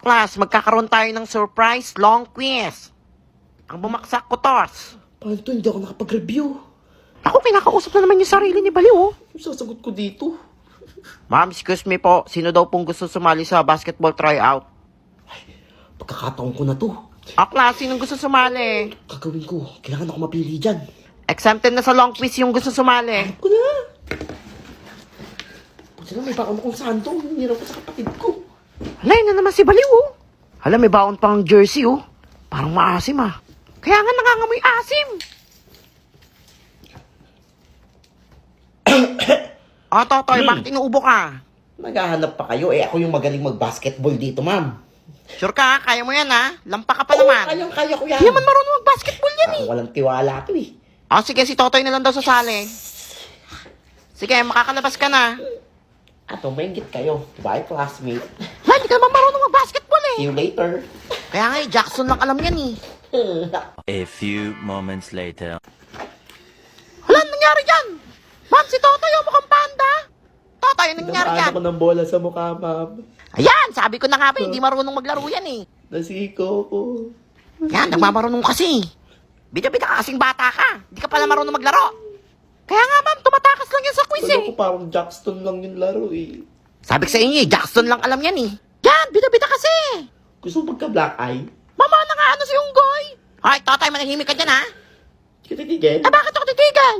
class, magkakaroon tayo ng surprise long quiz. Ang bumaksak ko, Tos. Paano to? Hindi ako nakapag-review. Ako, kinakausap na naman yung sarili ni Baliw, oh. Yung sasagot ko dito. Ma'am, excuse me po. Sino daw pong gusto sumali sa basketball tryout? Pagkakataon ko na to. Class, sinong gusto sumali? Gagawin ko. Kailangan ako mapili dyan. Exempted na sa long quiz yung gusto sumali. Ako na. Buti na may baon akong santo. Hiniraw ko sa kapatid ko. Hala, yun na naman si Baliw, oh. Hala, may baon pang jersey, oh. Parang maasim, ah. Kaya nga nangangamoy asim. Totoy, bakit inuubo ka? Naghahanap pa kayo. Ako yung magaling mag-basketball dito, ma'am. Sure ka, kaya mo yan, ha? Lampa ka pa naman. Kaya ko yan. Hindi man marunong mag-basketball yan, eh. Ako walang tiwala to, eh. Sige, si Totoy na lang daw sasali. Sige, makakalabas ka na. Ato, maingit kayo. Bye, classmate. Hala, hindi ka naman marunong mag-basketball, eh. See you later. Kaya nga, Jackson lang alam yan, eh. A few moments later. Hala, anong nangyari dyan? Ma'am, si Totoy, mukhang panda. Totoy, anong nangyari dyan? Namaan ako ng bola sa mukha, ma'am. Ayan, sabi ko na nga ba, hindi marunong maglaro yan, eh. Nasiko ko. Yan, nagmamarunong kasi. Bida-bida ka kasing bata ka. Hindi ka pala marunong maglaro. Kaya nga, ma'am, tumatakas lang yan sa quiz, Kala eh. ko parang Jackson lang yung laro, eh. Sabi ko sa inyo, eh, Jackson lang alam yan, eh. Yan, bida-bida kasi. Gusto mo magka-black eye? Mama na nga, ano si Unggoy? Ay, Totoy, manahimik ka dyan, ha? Kititigil? Bakit ako titigan?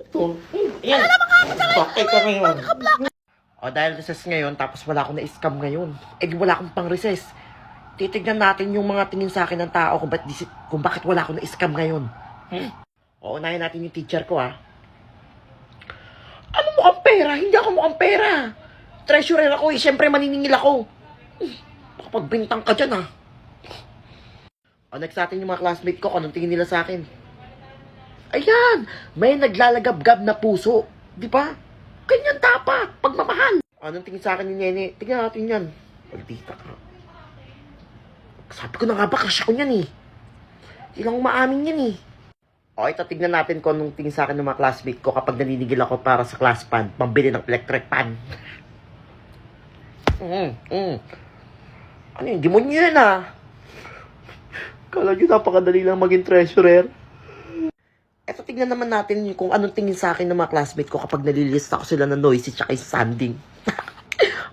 Ito. Ayan. Ano naman nga ako sa Bakit ka ngayon? Dahil recess ngayon, tapos wala akong na-scam ngayon. Wala akong pang-recess. Titignan natin yung mga tingin sa akin ng tao kung bakit wala akong na-scam ngayon. Unahin natin yung teacher ko, ha? Ano mukhang pera? Hindi ako mukhang pera. Treasurer ako, eh. Siyempre maniningil ako. Makapagbintang ka dyan, ha? Next natin yung mga classmate ko, anong tingin nila sa akin? Ayan! May naglalagab-gab na puso. Di ba? Ganyan dapat. Pagmamahal. Anong tingin sa akin ni Nene? Tingnan natin yan. Pagdita ka. Sabi ko na nga ba, crush ako niyan, eh. Hindi lang umaamin yan, eh. Ito, tignan natin kung anong tingin sa akin ng mga classmate ko kapag naninigil ako para sa class pan, pambili ng electric pan. Ano yun? Demonyo yun, ah. Kala nyo napakadali lang maging treasurer. Eto, tignan naman natin kung anong tingin sa akin ng mga classmate ko kapag nalilista ko sila ng noisy tsaka yung sanding.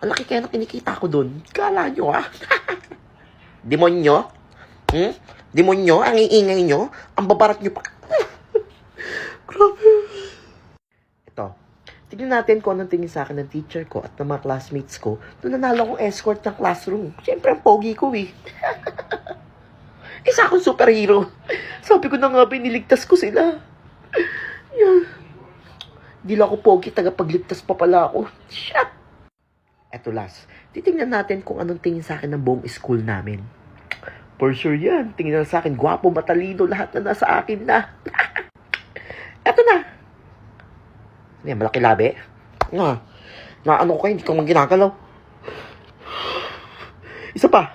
Ang laki kaya na kinikita ko dun. Kala nyo, ah. Demonyo? Demonyo? Ang iingay nyo? Ang babarat nyo pa. Grabe. Ito. Tignan natin kung anong tingin sa akin ng teacher ko at ng mga classmates ko nung nanalo akong escort ng classroom. Siyempre, ang pogi ko, eh. Isa akong superhero. Sabi ko na nga, biniligtas ko sila. Yan. Di lang ako pogi, tagapagligtas pa pala ako. Shit. Eto last. Titingnan natin kung anong tingin sa akin ng buong school namin. For sure yan. Tingnan sa akin, gwapo, matalino, lahat na nasa akin na. Eto na. Ano yan, malaki labi? Na ano ko kayo, hindi ko man ginagalaw. Isa pa.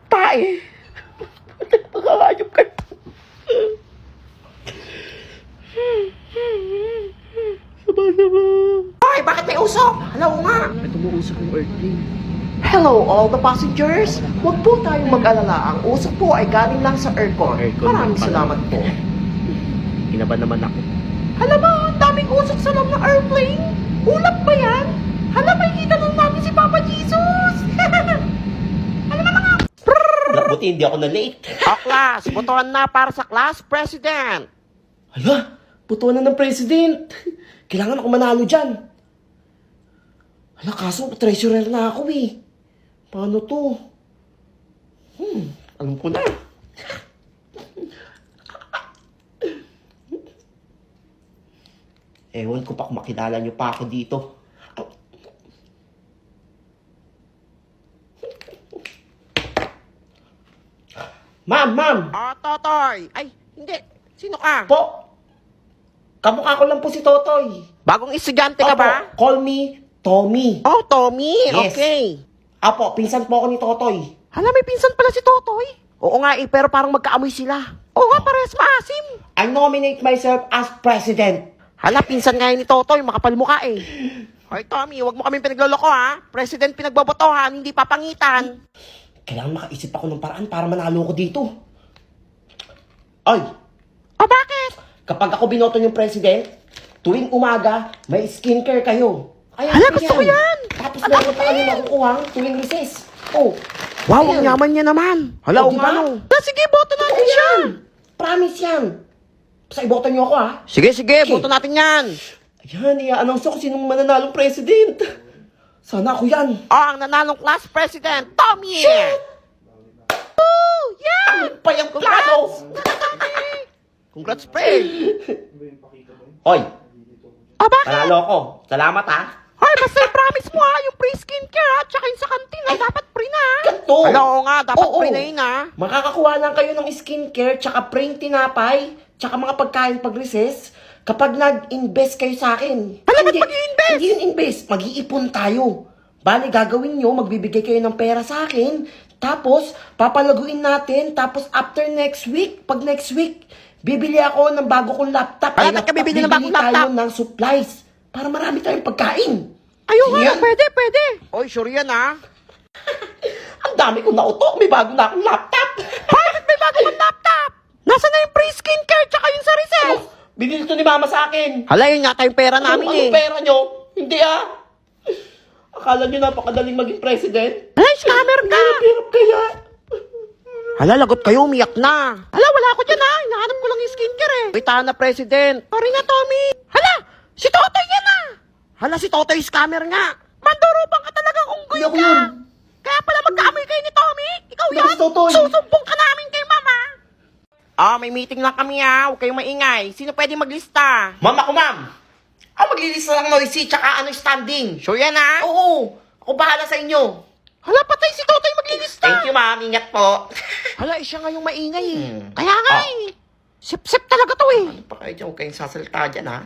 Tae. Nakakayop ka. Sama-sama. Ay, bakit may usok? Hello nga. Ito mo usap ng earthling. Hello, all the passengers. Huwag po tayong mag-alala. Ang usok po ay galing lang sa aircon. Maraming salamat po. Inaban naman ako. Hala ba, ang daming usok sa loob ng airplane. Ulap ba yan? Hala, makikita lang namin si Papa Jesus. Buti hindi ako na-late. Class, botohan na para sa class president. Hala, putuan na ng president. Kailangan ako manalo dyan. Hala, kaso treasurer na ako, eh. Paano to? Alam ko na. Ewan ko pa kung makilala niyo pa ako dito. Ma'am! Totoy. Ay, hindi. Sino ka? Po! Kamukha ko lang po si Totoy. Bagong estudyante ka ba? Opo, call me Tommy. Oh, Tommy. Yes. Okay. Apo, pinsan po ako ni Totoy. Hala, may pinsan pala si Totoy. Oo nga eh, pero parang magkaamoy sila. Oo nga, parehas maasim. I nominate myself as president. Hala, pinsan nga yun ni Totoy, makapal mukha eh. Hoy, Tommy, wag mo kaming pinagloloko, ha? President pinagbobotohan, hindi papangitan. Kailangan makaisip ako ng paraan para manalo ko dito. Ay, O, bakit? kapag ako binoto yung president, tuwing umaga, may skincare kayo. Ay, Hala, gusto ko yan. Tapos meron pa kami makukuha tuwing recess. Oh, Wow, ang ayan. yaman niya naman. Hala, Oh, o diba? nga, no? Sige, boto natin Totoo siya. yan. Promise yan. Basta iboto niyo ako, ha? Sige, sige, Okay. boto natin yan. Ayan, i-announce ko sinong mananalong president. Sana ako yan. Ang nanalong class president, Tommy! Oh, yeah! Ano pa yung plano? Congrats, pre! Hoy, Ah, bakit? panalo ako. Salamat, ha? Ay, basta promise mo, ha? Yung free skincare, ha? Tsaka yung sa kantin, ha? Dapat free na, ha? Ganto. Hala, oo nga, dapat Oo. free na yun, ha? Makakakuha lang kayo ng skincare, tsaka print tinapay, tsaka mga pagkain pag-recess kapag nag-invest kayo sa akin. Hala, ba't mag-i-invest? Hindi yun invest. Mag-iipon tayo. Bali, gagawin nyo, magbibigay kayo ng pera sa akin, tapos, papalaguin natin, tapos after next week, pag next week, bibili ako ng bago kong laptop. Hala, ba't ka bibili ng bagong laptop? tayo ng supplies para marami tayong pagkain. Ayun nga, Yan. pwede, pwede. Oy, sure yan, ha? Ang dami kong nauto, may bago na akong laptop. Bakit may bago kang laptop? Nasaan na yung free skincare tsaka yung sa recess? Binili to ni mama sa akin. Hala, yun nga tayong pera namin, eh. Anong pera nyo? Hindi, Akala nyo napakadaling maging president? Hala, scammer ka! Hirap kaya. Hala, lagot kayo, umiyak na. Hala, wala ako dyan, ha? Hinahanap ko lang yung skincare, eh. Wait, na, president. Sorry na, Tommy. Hala, si Totoy yan, ha? Hala, si Totoy scammer nga. Mandurupang ka talagang unggoy Hindi ako ka. yun. Kaya pala magkaamoy kayo ni Tommy. Ikaw Hindi yan. ako si Totoy. Susumbong ka namin kay Mama. Ah, may meeting lang kami, ha? Huwag kayong maingay. Sino pwede maglista? Ma'am ako, ma'am. Ako maglilista ng noisy tsaka standing. Sure yan, ha? Oo, ako bahala sa inyo. Hala, patay si Totoy maglilista. Thank you, ma'am. Ingat po. Hala, siya nga yung maingay, eh. Hmm. Kaya nga, Ah. eh. Sip-sip talaga to, eh. Ano pa kayo dyan? Huwag kayong sasalita dyan, ha?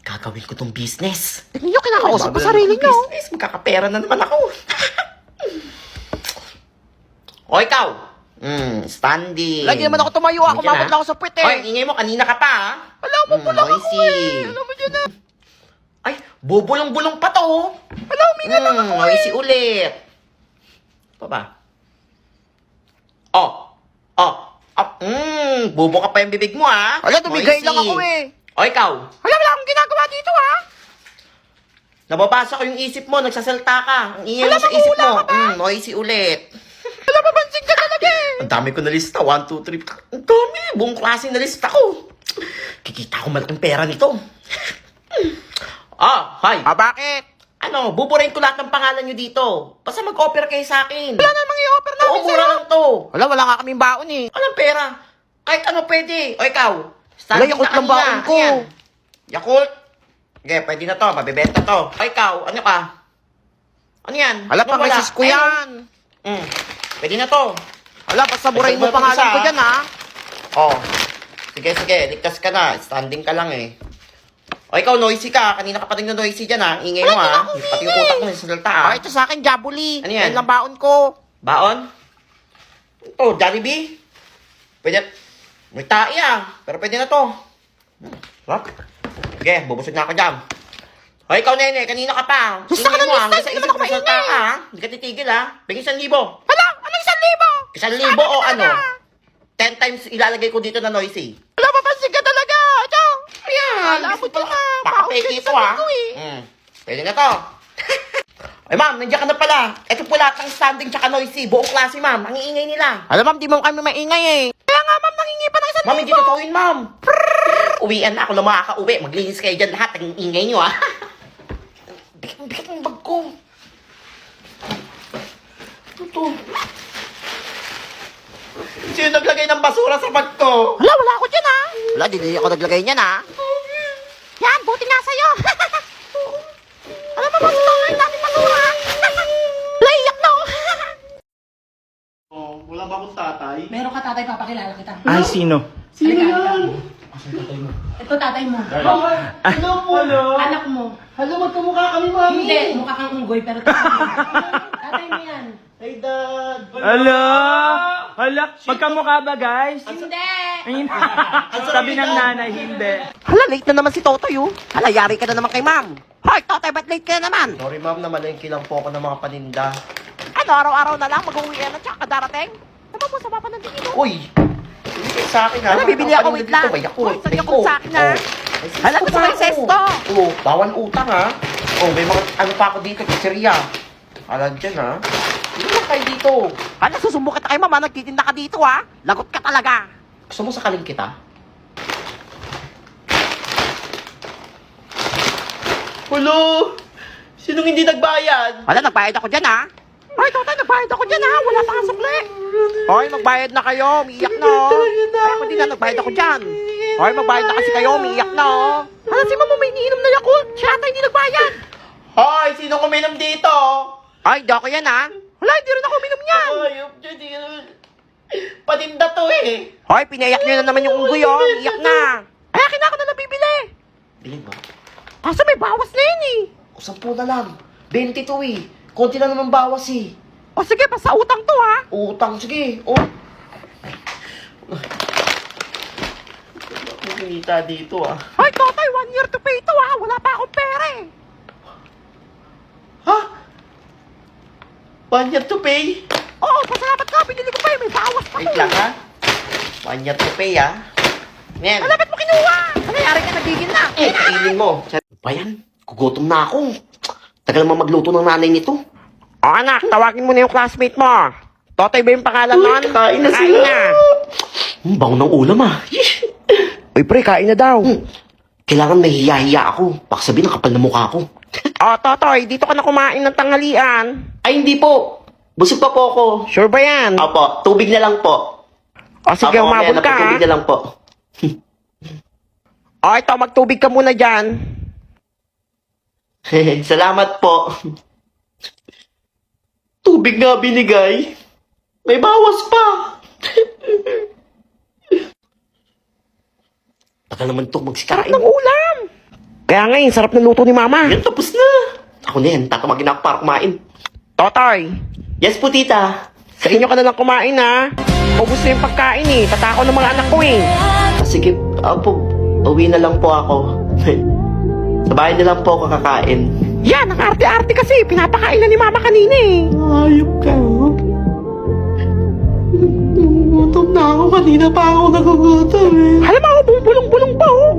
Gagawin ko tong business. Tignan nyo, kinakausap ko Bago sarili ng nyo. business, magkakapera na naman ako. O, ikaw. Standing. Lagi naman ako tumayo, ako Hindi ka mabot na. lang ako sa puwet, eh. Hoy, ingay mo. Kanina ka pa, ha? Alam mo, pulang ako, noisy. eh. Alam mo dyan, na. Ay, bubulong-bulong pa to, oh. Alam, huminga lang ako, eh. Noisy ulit. Pa ba? Bubo ka pa yung bibig mo, ha? Ala, tumigay Noisy. lang ako, eh. O, ikaw. Alam, wala akong ginagawa dito, ha? Nababasa ko yung isip mo, nagsasalta ka. Ang ingay Alam, mo sa isip maghula mo. ka ba? Noisy ulit. Alam, mapansig ka talaga, eh. Ang dami ko na lista. 1, 2, 3. Ang dami. Buong klase na lista ko. Kikita ko malaking pera nito. Hi. Ah, bakit? Ano, buburahin ko lahat ng pangalan nyo dito. Basta mag-offer kayo sa akin. Wala namang i-offer namin Oo, mura sa'yo. lang to. Wala, wala nga kaming baon, eh. Anong pera? Kahit ano pwede. O ikaw, Wala, standing Yakult na lang kanina. baon ko. Ayan. Yakult? Okay, pwede na to. Mabibenta to. O ikaw, ano ka? Ano yan? Wala, Anong pang wala? resist ko Ayun. yan. Pwede na to. Wala, basta burahin mo Ay, pangalan isa. ko dyan, ha? Oh. Sige, sige. Ligtas ka na. Standing ka lang eh. O ikaw, noisy ka. Kanina ka pa rin noisy dyan ha. Ingay mo ha. Pati yung utak mo sa salta ha. Ah, ito sa akin, Jabuli. Ano yan? Yan lang baon ko. Baon? Oh, Jollibee? Pwede. May tae pero pwede na to. Rock? Sige, bubusog na ako dyan. O ikaw, nene. Kanina ka pa. Gusto ka Ingay ng mo ha. lista, Sa hindi isip naman mo ako salta maingay. ka ha. Hindi ka titigil ha. Bigyan 1,000. Hala, anong 1,000? 1,000 o ano? 10 times ilalagay ko dito na noisy. Wala, mapansig ka talaga. Ito. Ayan. Alam mo gusto dyan pala- na. Pakapeke Paunsin ito sa ha. linggo, eh. Pwede na to. Ay ma'am, nandiyan ka na pala. Ito po lahat ng standing tsaka noisy. Buong klase ma'am. Ang iingay nila. Alam, ma'am, di mo kami maingay, eh. Kaya nga, ma'am, nangingi pa ng 1,000. Ma'am, hindi totoo yun ma'am. Uwian na ako lang makaka-uwi. Maglinis kayo dyan lahat. Ang ingay nyo ha. Bigat ng bag ko. Ito. Sino naglagay ng basura sa bag ko? Wala, wala ako dyan, ha? Wala, di ako naglagay niyan, ha? Yan, buti nga sa'yo. Alam mo, mas ito ngayon natin masura. Wala, iyak na, oh. Wala ba akong tatay? Meron ka tatay, papakilala kita. Ay, sino? Sino yan? Ito tatay mo. Ano po? Anak mo. Hello, magkamukha kami mami. Hindi, mukha kang unggoy, pero tatay mo yan. Hey, Dad! Hala! Hala! Magkamukha ba, guys? Hindi! Ayun. Sabi ng nanay, hindi. Hala, late na naman si Totoy, oh. Hala, yari ka na naman kay ma'am. Ha? Hoy, Totoy, ba't late ka na naman? Sorry ma'am, namalengke lang po ako ng mga paninda. Ano, araw-araw na lang mag-uwi ka na tsaka darating? Naman mo, sama pa ng tingin mo. Uy! Bibigay sa akin ha. Ano, bibili ako, wait lang. May Uy, sa Yakult sa akin, ha? Hala, gusto mo yung sesto? Oo, bawal utang ha. Oh, may mga ano pa ako dito, pizzeria. Alam dyan ha. Hindi lang kayo dito. Hala, susumbo kita kay mama, nagtitinda ka dito, ha? Lagot ka talaga. Gusto mo sakaling kita? Hulo! Sinong hindi nagbayad? Hala, nagbayad ako dyan, ha? Hoy, Totoy, nagbayad ako dyan, ha? Wala pa kang sukli. Hoy, magbayad na kayo. Umiiyak na, oh. Ay, ako din na, nagbayad ako dyan. Hoy, magbayad na kasi kayo. Umiiyak na, oh. Hala, si mama may iniinom na Yakult. Siya ata hindi nagbayad. Hoy! Sino kuminom dito? Ay, di ako yan, ha? Wala, hindi rin ako uminom yan. Ayop dyan, di patinda to eh. Hoy, pinaiyak nyo na naman yung unggoy, oh. Umiiyak na. Ay, akin na ako na nabibili. Bilhin mo. Kaso may bawas na yun, eh. O, 10 na lang. 22 eh. Konti na naman bawas eh. O sige, basta utang to, ha? Utang, sige. O. Kumita dito ah. Hoy, Totoy, 1 year to pay to, ha? Wala pa akong pera, eh. Ha? 1 year to pay? Oo, pasalamat ka. Binili ko pa, eh. May bawas pa, Wait eh. lang ha. 1 year to pay ah. Ngayon. Hala, ba't mo kinuha? Nangyari ka, nagigil na. Kainin mo. Pa yan? Gugutom na ako. Tagal naman magluto ng nanay nito. O anak, tawagin mo na yung classmate mo. Totoy ba yung pangalan Uy, nun? kakain na sila. na. Bango ng ulam ah. Uy, pre, kain na daw. Kailangan may hiya-hiya ako. Baka sabihin ang kapal na mukha ko. O, Totoy, dito ka na kumain ng tanghalian. Ay, hindi po. Busog pa po ako. Sure ba yan? Opo, tubig na lang po. O sige, Opo, umabot mamaya ka, ha? tubig na lang po. O, ito, magtubig ka muna dyan. Salamat po. Tubig nga binigay. May bawas pa. Tagal naman ito Sarap magsikain. ng ulam. Kaya ngayon, sarap ng luto ni Mama. Yan, tapos na. Ako na yan, tatawagin ako para kumain. Totoy, Yes po, tita. sa inyo ka na lang kumain, ha? Ubus na yung pagkain, eh. Tatako ng mga anak ko, eh. Sige, po, uwi na lang po ako. Sa bahay na lang po ako kakain. Yan, ang arte-arte kasi. Pinapakain na ni Mama kanina, eh. Ayop ka. Gutom na ako. Kanina pa ako nagugutom eh. Alam mo, bumubulong-bulong pa, oh.